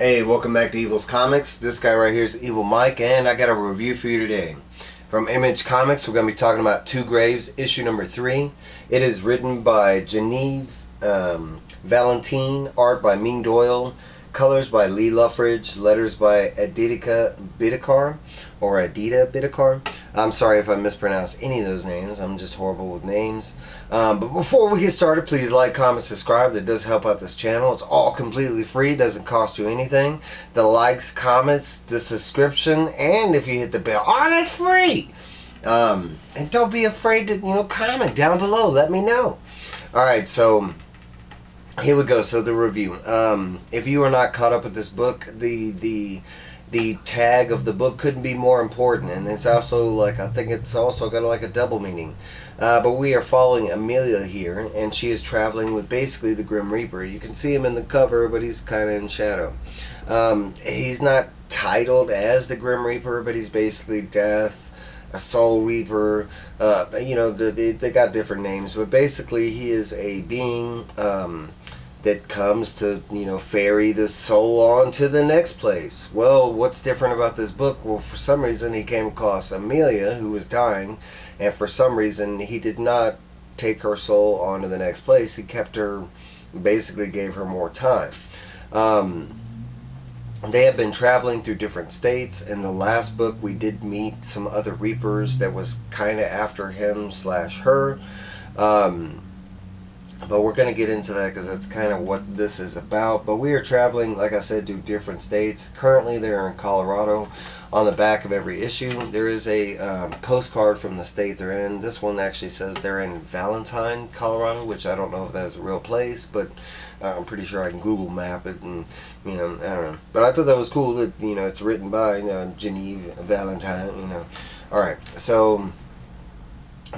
Hey, welcome back to Evil's Comics. This guy right here is Evil Mike, and I got a review for you today. From Image Comics, we're going to be talking about Two Graves, issue number 3. It is written by Genevieve, Valentine, art by Ming Doyle, colors by Lee Loughridge, letters by Aditya Bidikar, or Aditya Bidikar. I'm sorry if I mispronounce any of those names. I'm just horrible with names. But before we get started, please like, comment, subscribe. That does help out this channel. It's all completely free. Doesn't cost you anything. The likes, comments, the subscription, and if you hit the bell, all that's free. And don't be afraid to, comment down below. Let me know. Alright, so here we go. So the review. If you are not caught up with this book, the tag of the book couldn't be more important, and it's also I think it's also got a double meaning. But we are following Amelia here, and she is traveling with basically the Grim Reaper. You can see him in the cover, but he's kind of in shadow. He's not titled as the Grim Reaper, but he's basically Death, a Soul Reaper. They got different names, but basically he is a being that comes to, ferry the soul on to the next place. Well, what's different about this book? Well, for some reason he came across Amelia, who was dying, and for some reason he did not take her soul on to the next place. He kept her, basically gave her more time. They have been traveling through different states. In the last book we did meet some other Reapers that was kind of after him / her. But we're going to get into that because that's kind of what this is about. But we are traveling, like I said, to different states. Currently they're in Colorado. On the back of every issue there is a postcard from the state they're in. This one actually says they're in Valentine, Colorado, which I don't know if that's a real place, but I'm pretty sure I can Google map it, and I don't know. But I thought that was cool that it's written by Genevieve, Valentine. Alright, so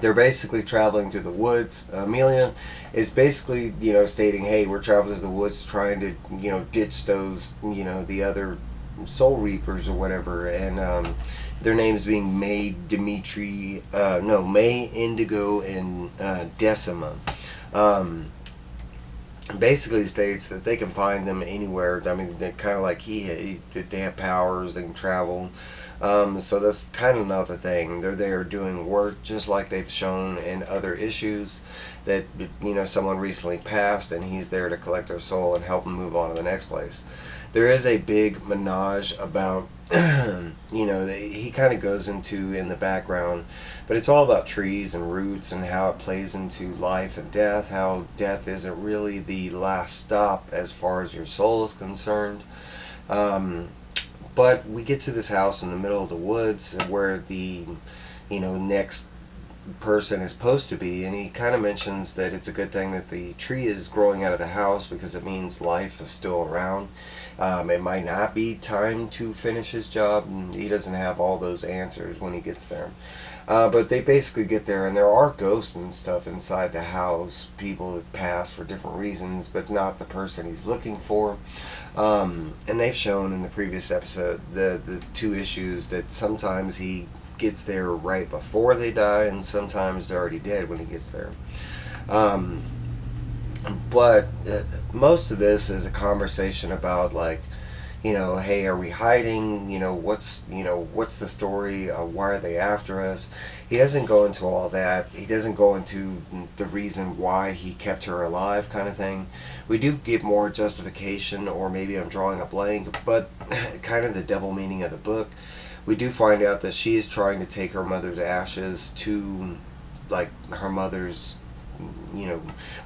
they're basically traveling through the woods. Amelia is basically, stating, hey, we're traveling through the woods trying to, ditch those, the other Soul Reapers or whatever. And their names being May, May, Indigo, and Decima. Basically states that they can find them anywhere. I mean, they're kind of like they have powers, they can travel. So that's kind of not the thing. They're there doing work just like they've shown in other issues that, someone recently passed and he's there to collect their soul and help them move on to the next place. There is a big menage about, he kind of goes into in the background, but it's all about trees and roots and how it plays into life and death, how death isn't really the last stop as far as your soul is concerned. But we get to this house in the middle of the woods where the, next person is supposed to be, and he kind of mentions that it's a good thing that the tree is growing out of the house because it means life is still around. It might not be time to finish his job, and he doesn't have all those answers when he gets there. But they basically get there, and there are ghosts and stuff inside the house, people that pass for different reasons, but not the person he's looking for. And they've shown in the previous episode, the 2 issues, that sometimes he gets there right before they die, and sometimes they're already dead when he gets there. But most of this is a conversation about hey, are we hiding? What's the story? Why are they after us? He doesn't go into all that. He doesn't go into the reason why he kept her alive, kind of thing. We do get more justification, or maybe I'm drawing a blank, but kind of the double meaning of the book. We do find out that she is trying to take her mother's ashes to, her mother's,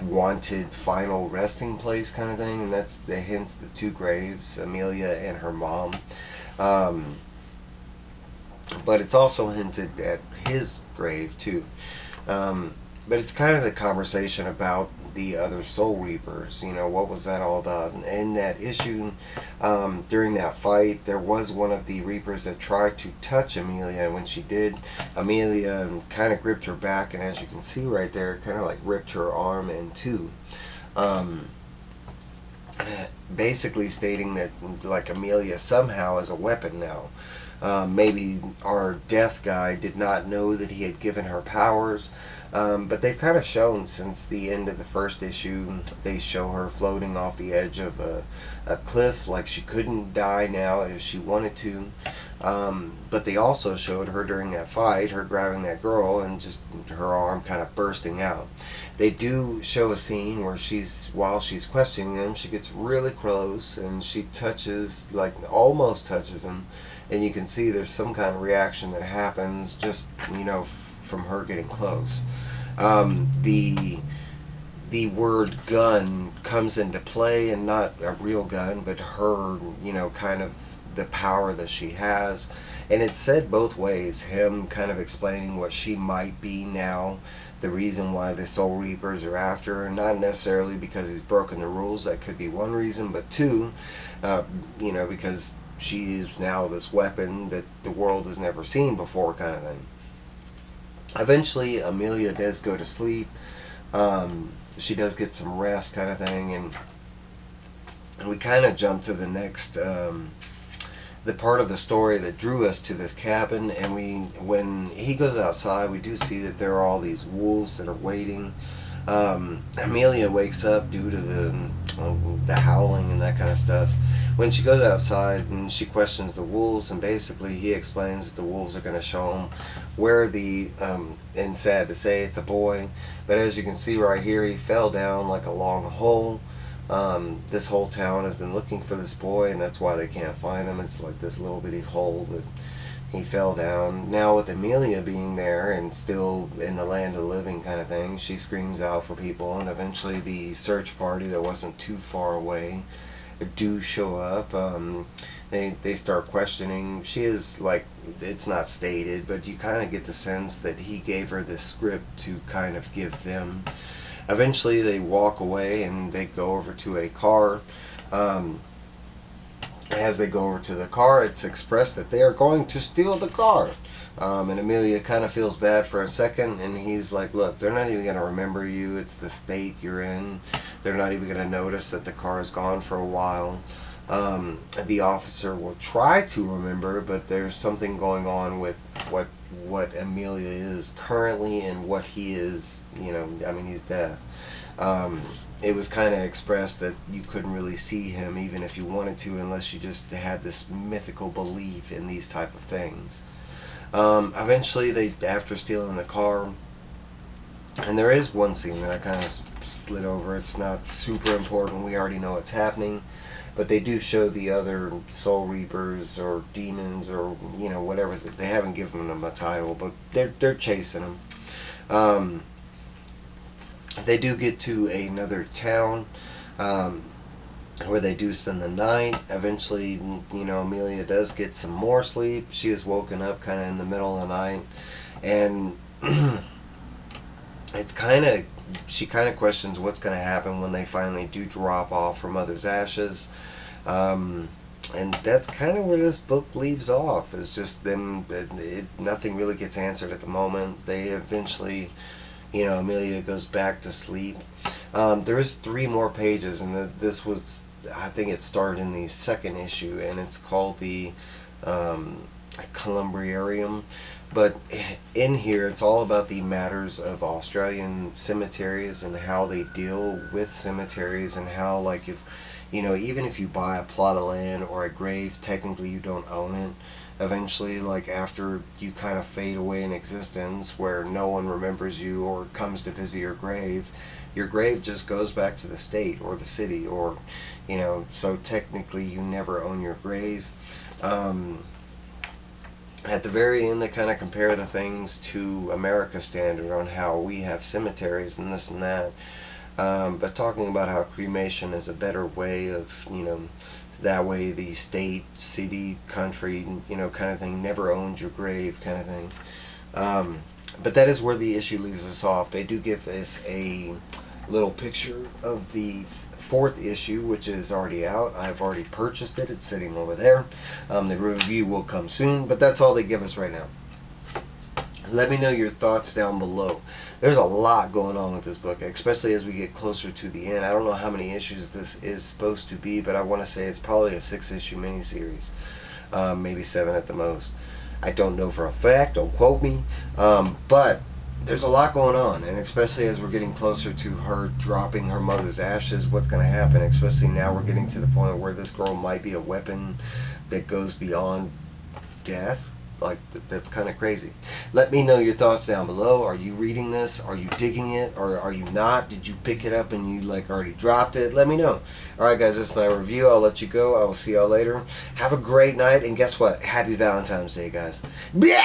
wanted final resting place, kind of thing, and that's hence the 2 graves, Amelia and her mom. But it's also hinted at his grave too. But it's kind of the conversation about the other Soul Reapers. What was that all about? And in that issue, during that fight, there was one of the Reapers that tried to touch Amelia, and when she did, Amelia kind of gripped her back, and as you can see right there, kind of ripped her arm in 2. Basically stating that Amelia somehow is a weapon now. Maybe our death guy did not know that he had given her powers. But they've kind of shown since the end of the first issue, they show her floating off the edge of a cliff, like she couldn't die now if she wanted to. But they also showed her during that fight, her grabbing that girl and just her arm kind of bursting out. They do show a scene where while she's questioning him, she gets really close and she touches, like almost touches him, and you can see there's some kind of reaction that happens just, from her getting close. The word gun comes into play, and not a real gun, but her, kind of the power that she has. And it's said both ways, him kind of explaining what she might be now, the reason why the Soul Reapers are after her, not necessarily because he's broken the rules, that could be one reason, but two, because she is now this weapon that the world has never seen before, kind of thing. Eventually, Amelia does go to sleep. She does get some rest, kind of thing, and we kind of jump to the next, the part of the story that drew us to this cabin. And when he goes outside, we do see that there are all these wolves that are waiting. Amelia wakes up due to the howling and that kind of stuff. When she goes outside and she questions the wolves, and basically he explains that the wolves are going to show him where and sad to say, it's a boy, but as you can see right here, he fell down like a long hole. This whole town has been looking for this boy, and that's why they can't find him. It's like this little bitty hole that he fell down. Now with Amelia being there and still in the land of the living, kind of thing, she screams out for people, and eventually the search party that wasn't too far away do show up. They start questioning. She is, like, it's not stated, but you kind of get the sense that he gave her this script to kind of give them. Eventually they walk away and they go over to a car. As they go over to the car, it's expressed that they are going to steal the car. And Amelia kind of feels bad for a second, and he's like, look, they're not even going to remember you. It's the state you're in. They're not even going to notice that the car is gone for a while. The officer will try to remember, but there's something going on with what Amelia is currently and what he is, he's deaf. It was kind of expressed that you couldn't really see him even if you wanted to, unless you just had this mythical belief in these type of things. Eventually, after stealing the car, and there is one scene that I kind of split over. It's not super important. We already know what's happening. But they do show the other Soul Reapers or demons or, whatever. They haven't given them a title, but they're chasing them. They do get to another town where they do spend the night. Eventually, Amelia does get some more sleep. She is woken up kind of in the middle of the night. And she kind of questions what's going to happen when they finally do drop off her mother's ashes. And that's kind of where this book leaves off. It's just them, nothing really gets answered at the moment. They eventually, Amelia goes back to sleep. There is 3 more pages, and this was, I think it started in the second issue, and it's called the Columbarium. But in here, it's all about the matters of Australian cemeteries and how they deal with cemeteries, and how, like, if even if you buy a plot of land or a grave, technically you don't own it. Eventually, like, after you kind of fade away in existence, where no one remembers you or comes to visit your grave just goes back to the state or the city, or so technically you never own your grave. At the very end, they kind of compare the things to America standard on how we have cemeteries and this and that. But talking about how cremation is a better way of, that way the state, city, country, kind of thing never owns your grave, kind of thing. But that is where the issue leaves us off. They do give us a little picture of the 4th issue, which is already out. I've already purchased it. It's sitting over there. The review will come soon, but that's all they give us right now. Let me know your thoughts down below. There's a lot going on with this book, especially as we get closer to the end. I don't know how many issues this is supposed to be, but I want to say it's probably a 6-issue miniseries. maybe 7 at the most. I don't know for a fact, don't quote me, but there's a lot going on, and especially as we're getting closer to her dropping her mother's ashes, what's going to happen, especially now we're getting to the point where this girl might be a weapon that goes beyond death. Like, that's kind of crazy. Let me know your thoughts down below. Are you reading this? Are you digging it? Or are you not? Did you pick it up and you like already dropped it? Let me know. Alright guys, that's my review. I'll let you go. I will see y'all later. Have a great night, and guess what? Happy Valentine's Day, guys. Yeah!